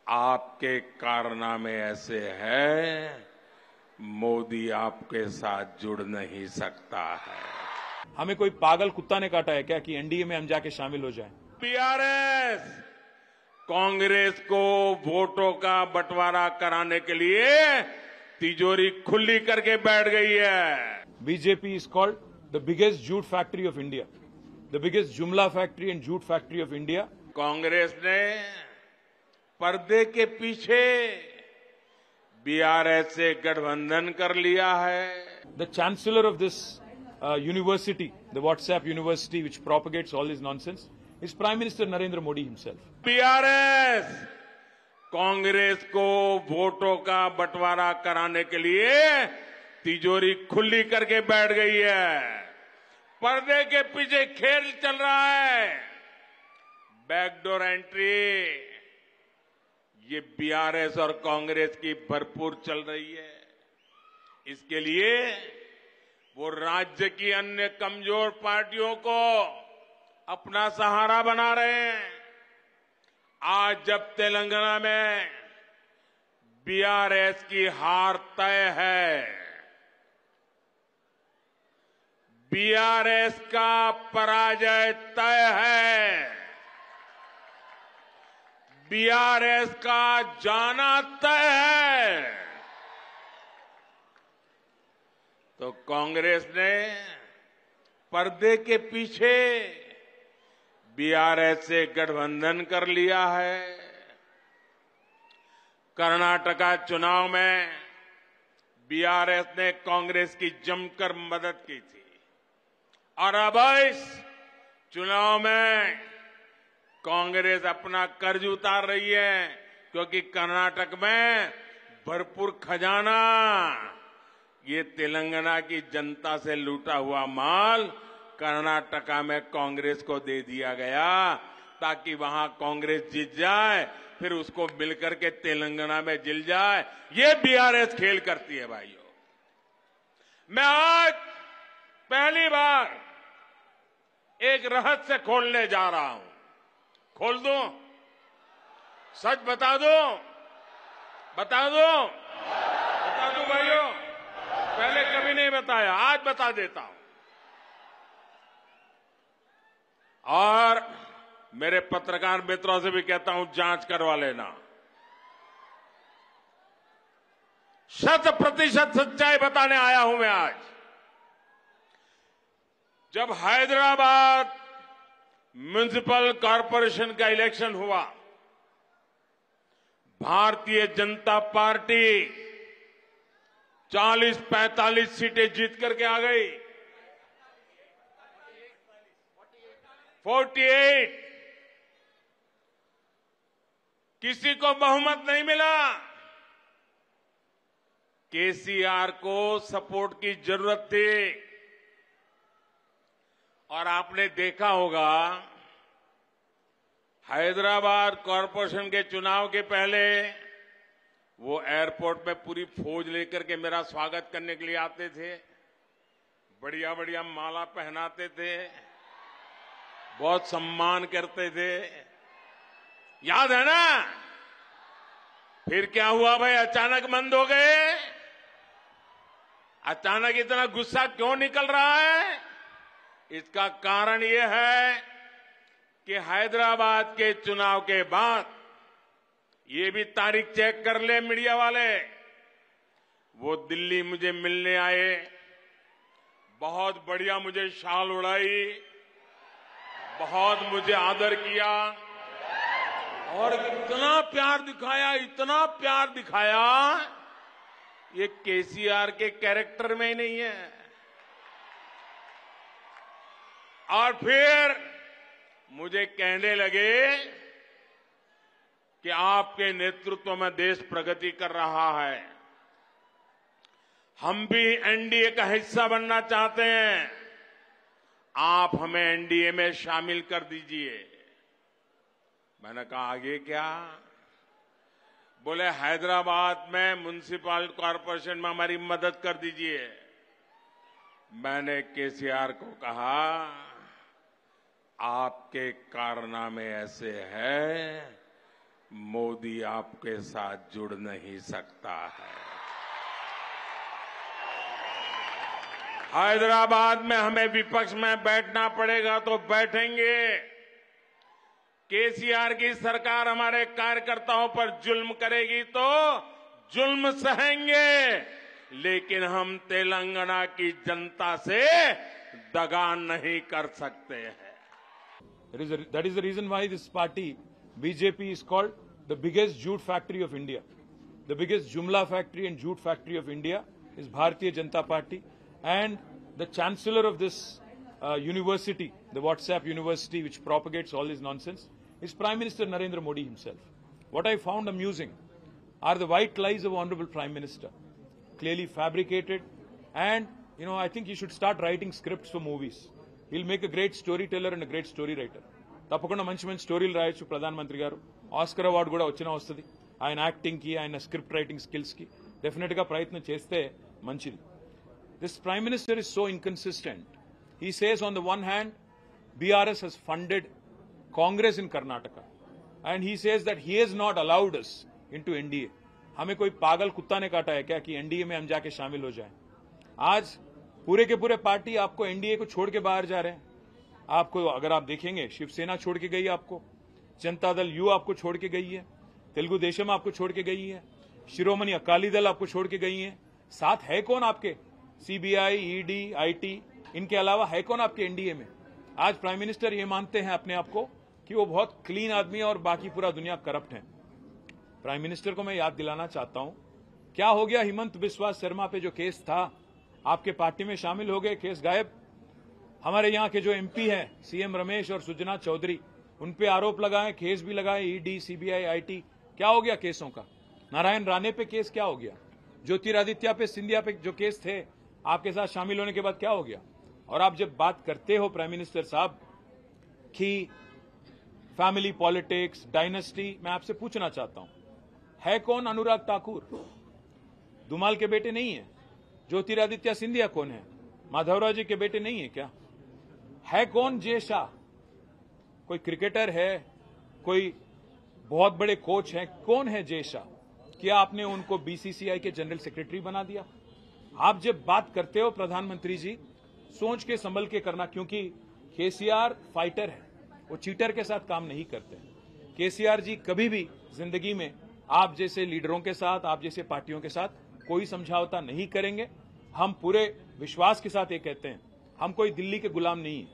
आपके कारनामे ऐसे हैं, मोदी आपके साथ जुड़ नहीं सकता है। हमें कोई पागल कुत्ता ने काटा है क्या कि एनडीए में हम जाके शामिल हो जाएं? बीआरएस कांग्रेस को वोटों का बंटवारा कराने के लिए तिजोरी खुली करके बैठ गई है। BJP is called the biggest jute factory of India, the biggest jumla factory and jute factory of India. Congress ने पर्दे के पीछे बीआरएस से गठबंधन कर लिया है। The chancellor of this university, the WhatsApp university which propagates all this nonsense, is Prime Minister Narendra Modi himself. BRS Congress को वोटों का बंटवारा कराने के लिए तिजोरी खुली करके बैठ गई है। पर्दे के पीछे खेल चल रहा है, बैकडोर एंट्री ये बीआरएस और कांग्रेस की भरपूर चल रही है। इसके लिए वो राज्य की अन्य कमजोर पार्टियों को अपना सहारा बना रहे हैं। आज जब तेलंगाना में बीआरएस की हार तय है, बीआरएस का पराजय तय है, बीआरएस का जाना तय है, तो कांग्रेस ने पर्दे के पीछे बीआरएस से गठबंधन कर लिया है। कर्नाटका चुनाव में बीआरएस ने कांग्रेस की जमकर मदद की थी और अब इस चुनाव में कांग्रेस अपना कर्ज उतार रही है, क्योंकि कर्नाटक में भरपूर खजाना ये तेलंगाना की जनता से लूटा हुआ माल कर्नाटका में कांग्रेस को दे दिया गया ताकि वहां कांग्रेस जीत जाए, फिर उसको मिलकर के तेलंगाना में जिल जाए। ये बीआरएस खेल करती है भाइयों। मैं आज पहली बार एक रहस्य खोलने जा रहा हूं। खोल दूं? सच बता दूं? बता दूं? बता दूं भाइयों? पहले कभी नहीं बताया, आज बता देता हूं। और मेरे पत्रकार मित्रों से भी कहता हूं, जांच करवा लेना। 100% सच्चाई बताने आया हूं मैं आज। जब हैदराबाद म्युनिसिपल कॉरपोरेशन का इलेक्शन हुआ, भारतीय जनता पार्टी 40-45 सीटें जीत करके आ गई। 48 किसी को बहुमत नहीं मिला। केसीआर को सपोर्ट की जरूरत थी और आपने देखा होगा हैदराबाद कॉरपोरेशन के चुनाव के पहले वो एयरपोर्ट में पूरी फौज लेकर के मेरा स्वागत करने के लिए आते थे, बढ़िया बढ़िया माला पहनाते थे, बहुत सम्मान करते थे। याद है ना? फिर क्या हुआ भाई? अचानक बंद हो गए। अचानक इतना गुस्सा क्यों निकल रहा है? इसका कारण यह है कि हैदराबाद के चुनाव के बाद, ये भी तारीख चेक कर ले मीडिया वाले, वो दिल्ली मुझे मिलने आए, बहुत बढ़िया मुझे शाल उड़ाई, बहुत मुझे आदर किया और इतना प्यार दिखाया, इतना प्यार दिखाया, ये केसीआर के कैरेक्टर में ही नहीं है। और फिर मुझे कहने लगे कि आपके नेतृत्व में देश प्रगति कर रहा है, हम भी एनडीए का हिस्सा बनना चाहते हैं, आप हमें एनडीए में शामिल कर दीजिए। मैंने कहा आगे क्या? बोले हैदराबाद में म्युनिसिपल कॉरपोरेशन में हमारी मदद कर दीजिए। मैंने केसीआर को कहा, आपके कारनामे ऐसे हैं, मोदी आपके साथ जुड़ नहीं सकता है। हैदराबाद में हमें विपक्ष में बैठना पड़ेगा तो बैठेंगे। केसीआर की सरकार हमारे कार्यकर्ताओं पर जुल्म करेगी तो जुल्म सहेंगे, लेकिन हम तेलंगाना की जनता से दगा नहीं कर सकते हैं। That is the reason why this party, BJP, is called the biggest jute factory of India. The biggest Jumla factory and jute factory of India is Bharatiya Janata Party. And the chancellor of this university, the WhatsApp university which propagates all this nonsense, is Prime Minister Narendra Modi himself. What I found amusing are the white lies of Honorable Prime Minister, clearly fabricated. And, I think he should start writing scripts for movies. He'll make a great storyteller and a great story writer. తప్పకుండా మంచి మంచి స్టోరీలు రాయొచ్చు ప్రధానమంత్రి గారు. Oscar award కూడా వస్తుంది ఆయన యాక్టింగ్ కి, ఆయన స్క్రిప్ట్ రైటింగ్ స్కిల్స్ కి. డెఫినెట్ గా ప్రయత్నం చేస్తే మంచిది. This Prime Minister is so inconsistent. He says on the one hand, BRS has funded Congress in Karnataka. And he says that he has not allowed us into NDA. हमें कोई पागल कुत्ता ने काटा है क्या कि एनडीए में हम जाके शामिल हो जाएं? आज पूरे के पूरे पार्टी आपको एनडीए को छोड़ के बाहर जा रहे हैं. आपको अगर आप देखेंगे, शिवसेना छोड़ के गई है आपको, जनता दल यू आपको छोड़ के गई है, तेलुगु देशम आपको छोड़ के गई है, शिरोमणि अकाली दल आपको छोड़ के गई है. साथ है कौन आपके? सीबीआई, ईडी, आईटी, इनके अलावा है कौन आपके एनडीए में? आज प्राइम मिनिस्टर ये मानते हैं अपने आप को कि वो बहुत क्लीन आदमी है और बाकी पूरा दुनिया करप्ट है. प्राइम मिनिस्टर को मैं याद दिलाना चाहता हूं, क्या हो गया हिमंत बिस्वा शर्मा पे जो केस था, आपके पार्टी में शामिल हो गए, केस गायब. हमारे यहाँ के जो एमपी हैं, सीएम रमेश और सुजना चौधरी, उन पे आरोप लगाए, केस भी लगाए, ईडी, सीबीआई, आईटी. क्या हो गया केसों का? नारायण राणे पे केस क्या हो गया? ज्योतिरादित्य पे, सिंधिया पे जो केस थे, आपके साथ शामिल होने के बाद क्या हो गया? और आप जब बात करते हो प्राइम मिनिस्टर साहब कि फैमिली पॉलिटिक्स, डायनेस्टी, मैं आपसे पूछना चाहता हूं, है कौन अनुराग ठाकुर? धुमाल के बेटे नहीं है. ज्योतिरादित्य सिंधिया कौन है? माधवराव जी के बेटे नहीं है क्या? है कौन जय शाह? कोई क्रिकेटर है? कोई बहुत बड़े कोच हैं? कौन है जय शाह? क्या आपने उनको बीसीसीआई के जनरल सेक्रेटरी बना दिया? आप जब बात करते हो प्रधानमंत्री जी, सोच के संभल के करना, क्योंकि केसीआर फाइटर है, वो चीटर के साथ काम नहीं करते. केसीआर जी कभी भी जिंदगी में आप जैसे लीडरों के साथ, आप जैसे पार्टियों के साथ कोई समझौता नहीं करेंगे. हम पूरे विश्वास के साथ ये कहते हैं, हम कोई दिल्ली के गुलाम नहीं है,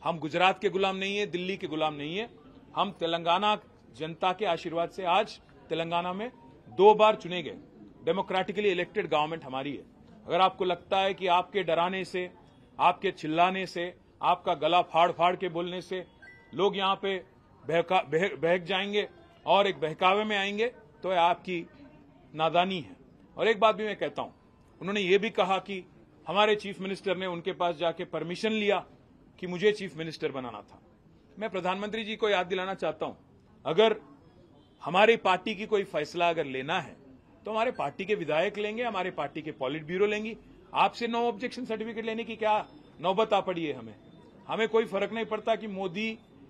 हम गुजरात के गुलाम नहीं है, दिल्ली के गुलाम नहीं है. हम तेलंगाना जनता के आशीर्वाद से आज तेलंगाना में 2 बार चुने गए. डेमोक्रेटिकली इलेक्टेड गवर्नमेंट हमारी है. अगर आपको लगता है कि आपके डराने से, आपके चिल्लाने से, आपका गला फाड़ फाड़ के बोलने से लोग यहां पे बहक जाएंगे और एक बहकावे में आएंगे, तो आपकी नादानी है. और एक बात भी मैं कहता हूं, उन्होंने ये भी कहा कि हमारे चीफ मिनिस्टर ने उनके पास जाके परमिशन लिया कि मुझे चीफ मिनिस्टर बनाना था. मैं प्रधानमंत्री जी को याद दिलाना चाहता हूं, अगर हमारी पार्टी की कोई फैसला अगर लेना है तो हमारे पार्टी के विधायक लेंगे, हमारे पार्टी के पॉलिट ब्यूरो लेंगी. आपसे नो ऑब्जेक्शन सर्टिफिकेट लेने की क्या नौबत आ पड़ी है? हमें कोई फर्क नहीं पड़ता कि मोदी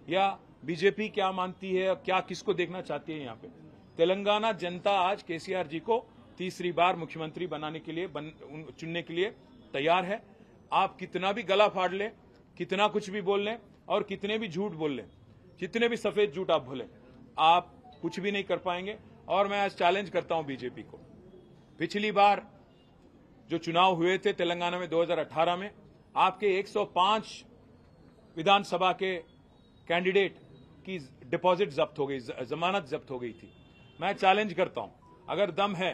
या बीजेपी क्या मानती है, क्या किसको देखना चाहती है. यहाँ पे तेलंगाना जनता आज केसीआर जी को तीसरी बार मुख्यमंत्री बनाने के लिए, चुनने के लिए तैयार है. आप कितना भी गला फाड़ लें, कितना कुछ भी बोल लें और कितने भी झूठ बोल लें, जितने भी सफेद झूठ आप बोलें, आप कुछ भी नहीं कर पाएंगे. और मैं आज चैलेंज करता हूं बीजेपी को. पिछली बार जो चुनाव हुए थे तेलंगाना में 2018 में, आपके 105 विधानसभा के कैंडिडेट की डिपॉजिट जब्त हो गई, जमानत जब्त हो गई थी. मैं चैलेंज करता हूं, अगर दम है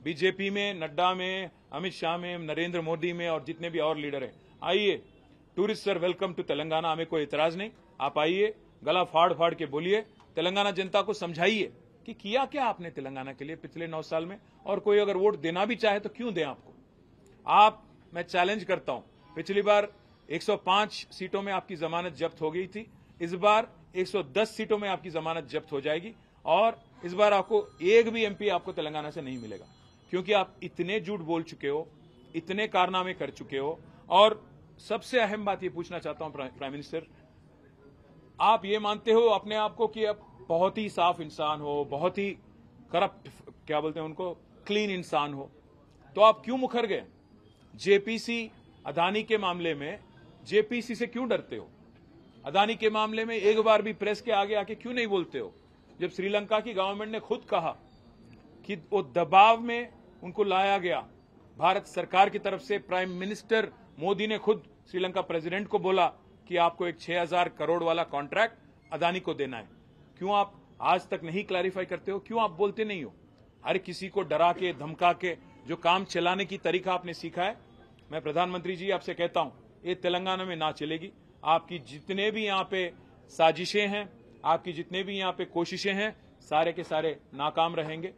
बीजेपी में, नड्डा में, अमित शाह में, नरेंद्र मोदी में और जितने भी और लीडर हैं, आइए. Tourist sir welcome to Telangana, हमें कोई इतराज नहीं. आप आइए, गला फाड़ फाड़ के बोलिए, तेलंगाना जनता को समझाइए कि किया क्या आपने तेलंगाना के लिए पिछले 9 साल में. और कोई अगर वोट देना भी चाहे तो क्यों दें आपको. मैं चैलेंज करता हूं, पिछली बार 105 सीटों में आपकी जमानत जब्त हो गई थी, इस बार 110 सीटों में आपकी जमानत जब्त हो जाएगी. और इस बार आपको एक भी एमपी आपको तेलंगाना से नहीं मिलेगा, क्योंकि आप इतने झूठ बोल चुके हो, इतने कारनामे कर चुके हो. और सबसे अहम बात ये पूछना चाहता हूं प्राइम मिनिस्टर, आप ये मानते हो अपने आप को कि अब बहुत ही साफ इंसान हो, बहुत ही करप्ट क्या बोलते हैं उनको, क्लीन इंसान हो, तो आप क्यों मुकर गए? जेपीसी अदानी के मामले में जेपीसी से क्यों डरते हो? अदानी के मामले में एक बार भी प्रेस के आगे आके क्यों नहीं बोलते हो? जब श्रीलंका की गवर्नमेंट ने खुद कहा कि वो दबाव में उनको लाया गया, भारत सरकार की तरफ से प्राइम मिनिस्टर मोदी ने खुद श्रीलंका प्रेसिडेंट को बोला कि आपको एक 6,000 करोड़ वाला कॉन्ट्रैक्ट अदानी को देना है, क्यों आप आज तक नहीं क्लैरिफाई करते हो? क्यों आप बोलते नहीं हो? हर किसी को डरा के धमका के जो काम चलाने की तरीका आपने सीखा है, मैं प्रधानमंत्री जी आपसे कहता हूं, ये तेलंगाना में ना चलेगी। आपकी जितने भी यहां पे साजिशें हैं, आपकी जितने भी यहां पे कोशिशें हैं, सारे के सारे नाकाम रहेंगे।